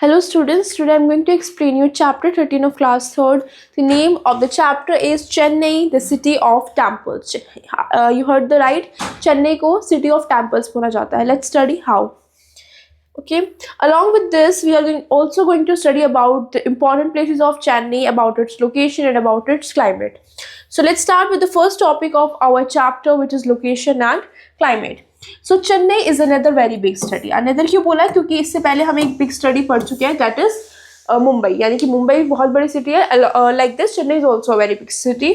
Hello students, today I'm going to explain you chapter 13 of class 3rd. The name of the chapter is Chennai, the city of temples. You heard the right. Chennai ko city of temples बोला जाता है. Let's study how. Okay, along with this we are also going to study about the important places of Chennai, about its location and about its climate. So let's start with the first topic of our chapter, which is location and climate. So Chennai is another very big study. Another क्यों बोला, क्योंकि इससे पहले हम एक big study पढ़ चुके हैं, that is मुंबई. यानी कि मुंबई बहुत बड़ी सिटी है. Like this, Chennai is also a very big city.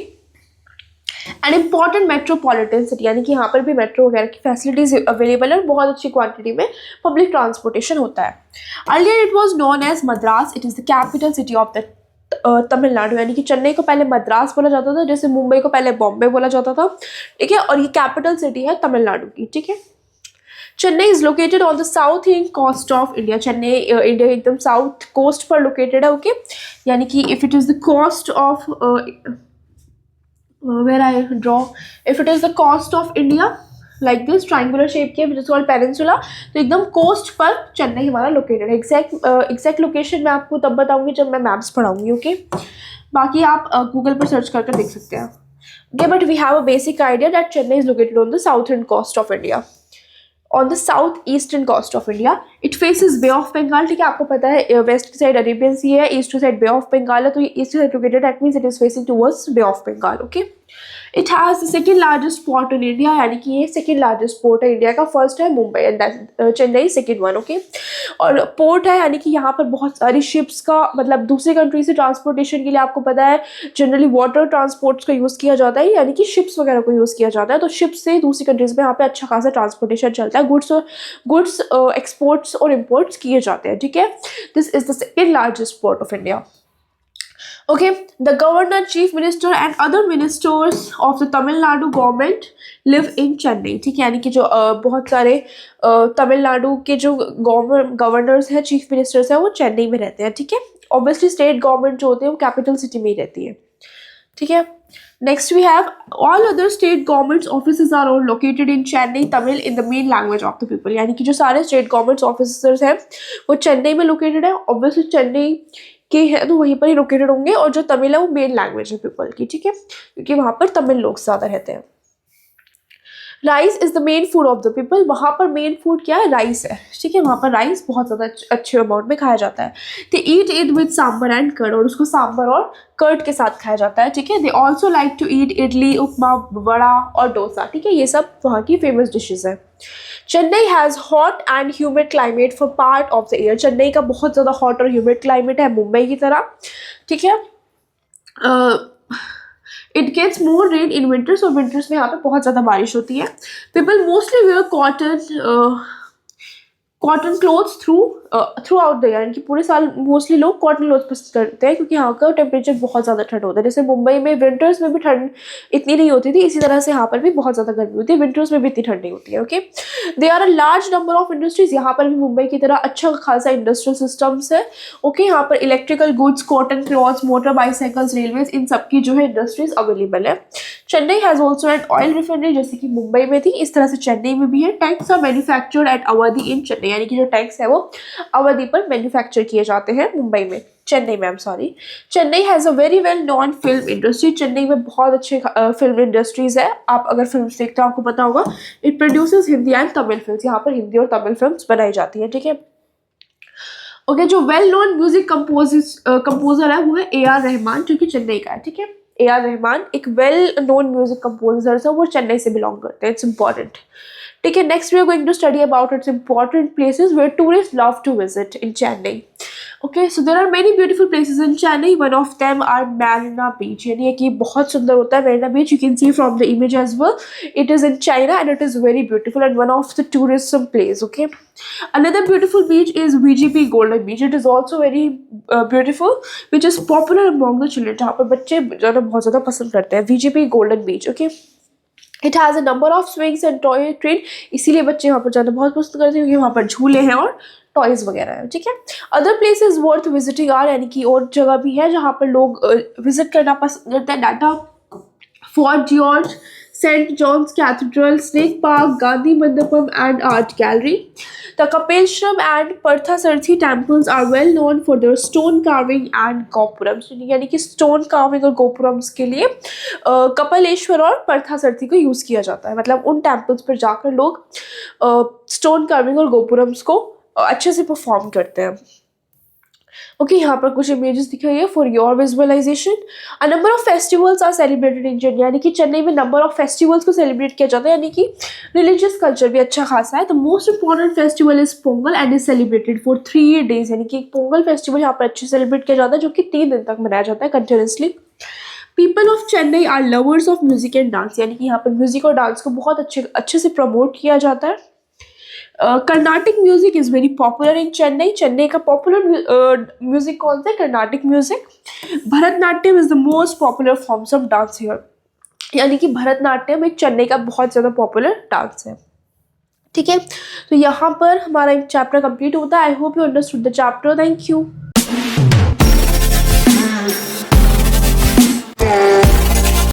An important metropolitan city, यानी कि यहाँ पर भी मेट्रो वगैरह की फैसिलिटीज अवेलेबल है और बहुत अच्छी क्वांटिटी में पब्लिक ट्रांसपोर्टेशन होता है. Earlier it was known as Madras. It is the capital city of the Tamil Nadu. यानी कि चेन्नई को पहले मद्रास बोला जाता था, जैसे मुंबई को पहले बॉम्बे बोला जाता था. ठीक है, और ये कैपिटल सिटी है तमिलनाडु की. ठीक है, Chennai is located on the south east coast of India. Chennai India एकदम साउथ कोस्ट पर लोकेटेड है. ओके, यानी कि if it is the coast of where I draw, if it is the coast of India like this triangular shape के, which is called peninsula, तो एकदम coast पर चेन्नई हमारा लोकेटेड है. एग्जैक्ट लोकेशन मैं आपको तब बताऊंगी जब मैं मैप्स पढ़ाऊंगी. ओके, बाकी आप गूगल पर सर्च करके देख सकते हैं. Okay, but we have a basic idea that Chennai is located on the southern coast of India, on the south eastern coast of India. It faces Bay of Bengal. ठीक है, आपको पता है वेस्ट की साइड अरेबियन सी है, ईस्ट की side bay of Bengal है, तो ये east side located, that means it is facing towards Bay of Bengal. Okay, it has the second largest port in India. यानी कि ये सेकेंड लार्जेस्ट पोर्ट है इंडिया का. फर्स्ट है Mumbai and Chennai second one. Okay, और पोर्ट है यानी कि यहाँ पर बहुत सारी शिप्स का, मतलब दूसरी कंट्री से ट्रांसपोर्टेशन के लिए आपको पता है जनरली वाटर ट्रांसपोर्ट्स का यूज़ किया जाता है, यानी कि शिप्स वगैरह को यूज़ किया जाता है. तो शिप्स से दूसरी कंट्रीज में यहाँ पे अच्छा खासा ट्रांसपोर्टेशन चलता है. गुड्स एक्सपोर्ट्स और इम्पोर्ट्स किए जाते हैं. ठीक है, this is the second largest port of India. Okay, the governor, chief minister and other ministers of the Tamil Nadu government live in Chennai. ठीक है, यानी कि जो बहुत सारे तमिलनाडु के जो गवर्नर्स हैं, चीफ मिनिस्टर्स हैं, वो चेन्नई में रहते हैं. ठीक है, ऑब्वियसली स्टेट गवर्नमेंट जो होती है वो कैपिटल सिटी में ही रहती है. ठीक है, next we have all other state governments offices are all located in Chennai Tamil in the main language of the people. यानी कि जो सारे स्टेट गवर्नमेंट्स ऑफिसर्स हैं वो चेन्नई में लोकेटेड है. ऑब्वियसली चेन्नई के हैं तो वहीं पर ही लोकेटेड होंगे, और जो तमिल है वो मेन लैंग्वेज है पीपल की. ठीक है, क्योंकि वहाँ पर तमिल लोग ज़्यादा रहते हैं. Rice is the main food of the people. वहाँ पर मेन फूड क्या है? राइस है. ठीक है, वहाँ पर राइस बहुत ज़्यादा अच्छे अमाउंट में खाया जाता है. They eat it with sambar and curd. और उसको सांबर और कर्ड के साथ खाया जाता है. ठीक है, they also like to eat idli, upma, vada और डोसा. ठीक है, ये सब वहाँ की फेमस डिशेज हैं. Chennai has hot and humid climate for part of the year. Chennai का बहुत ज़्यादा हॉट और ह्यूमिड क्लाइमेट है, मुंबई की तरह. ठीक है, it gets more rain in winters. और विंटर्स में यहाँ पे बहुत ज़्यादा बारिश होती है. People mostly wear cotton clothes throughout the year. यानी कि पूरे साल मोस्टली लोग कॉटन क्लोथ पसंद करते हैं, क्योंकि यहाँ का टेम्परेचर बहुत ज़्यादा ठंड होता है. जैसे मुंबई में विंटर्स में भी ठंड इतनी नहीं होती थी, इसी तरह से यहाँ पर भी बहुत ज़्यादा गर्मी होती है, विंटर्स में भी इतनी ठंड नहीं होती है. Okay, they are a large number of industries. यहाँ पर भी मुंबई की तरह अच्छा खासा इंडस्ट्रियल सिस्टम्स है. ओके, यहाँ पर electrical goods, cotton clothes, motor bicycles, railways, इन सबकी जो है इंडस्ट्रीज अवेलेबल है. Chennai has also an oil refinery, जैसे कि मुंबई में थी इस तरह से चेन्नई में भी है. टैंक्स आर मैन्युफैक्चर्ड एट अवधि इन चेन्नई. यानी कि जो टैंक्स है वो अवधि पर मैन्युफैक्चर किए जाते हैं मुंबई में, चेन्नई में. Sorry, Chennai has a very well non film industry. Chennai में बहुत अच्छे फिल्म इंडस्ट्रीज है. आप अगर फिल्म देखते हो आपको पता होगा, it produces Hindi and Tamil film. यहाँ पर हिंदी और तमिल फिल्म बनाई जाती है. ठीक है, ओके, जो वेल नोन म्यूजिक कंपोजर है वो है A.R. रहमान, जो कि चेन्नई का है. ठीक है, A.R. रहमान एक वेल नोन म्यूजिक कंपोजर है, वो चेन्नई से बिलोंग करते हैं. It's important. ठीक है, next we are going to study about its important places where tourist love to visit in Chennai. Okay, so there are many beautiful places in Chennai. One of them are Marina beach. यानी कि बहुत सुंदर होता है Marina beach. You can see from the image as well. It is in China and it is very beautiful and one of the tourism place. Okay, another beautiful beach is VGP Golden Beach. It is also very beautiful, which is popular among the children. जहाँ पर बच्चे बहुत ज़्यादा पसंद करते हैं VGP Golden Beach. Okay, it has a number of swings and toy train. इसीलिए बच्चे वहाँ पर जाना बहुत पसंद करते हैं, क्योंकि वहाँ पर झूले हैं और टॉयज़ वगैरह है. ठीक है, other places worth visiting are. यानी कि और जगह भी है जहाँ पर लोग विजिट करना पसंद करते हैं. डाटा fort George, saint John's cathedral, snake park, Gandhi Mandapam and art gallery. The Kapilashram and Parthasarathy temples are well known for their stone carving and gopurams, यानी कि स्टोन कार्विंग और गोपुरम्स के लिए कपिलेश्वर और पार्थसारथी को यूज़ किया जाता है। मतलब उन टेम्पल्स पर जाकर लोग स्टोन कार्विंग और गोपुरम्स को अच्छे से परफॉर्म करते हैं। ओके, यहाँ पर कुछ इमेजेस दिखाई है for your visualisation. A number of festivals are celebrated in Chennai, यानी कि चेन्नई में नंबर ऑफ फेस्टिवल्स को सेलिब्रेट किया जाता है, यानी कि रिलीजियस कल्चर भी अच्छा खासा है। The most important festival is Pongal and is celebrated for 3 days, यानी कि पोंगल फेस्टिवल यहाँ पर अच्छे सेलिब्रेट किया जाता है जो कि 3 दिन तक मनाया जाता है continuously. People of Chennai are lovers of music and dance, यानी कि यहाँ पर म्यूजिक और डांस को बहुत अच्छे से प्रमोट किया जाता है। Carnatic music is very popular in Chennai, Chennai का पॉपुलर म्यूजिक कौन सा है? Carnatic music. Bharatanatyam is the most popular forms of dance here, यानी कि भरतनाट्यम एक चेन्नई का बहुत ज़्यादा पॉपुलर डांस है। ठीक है, तो यहाँ पर हमारा एक चैप्टर कंप्लीट होता है। I hope you understood the chapter. Thank you.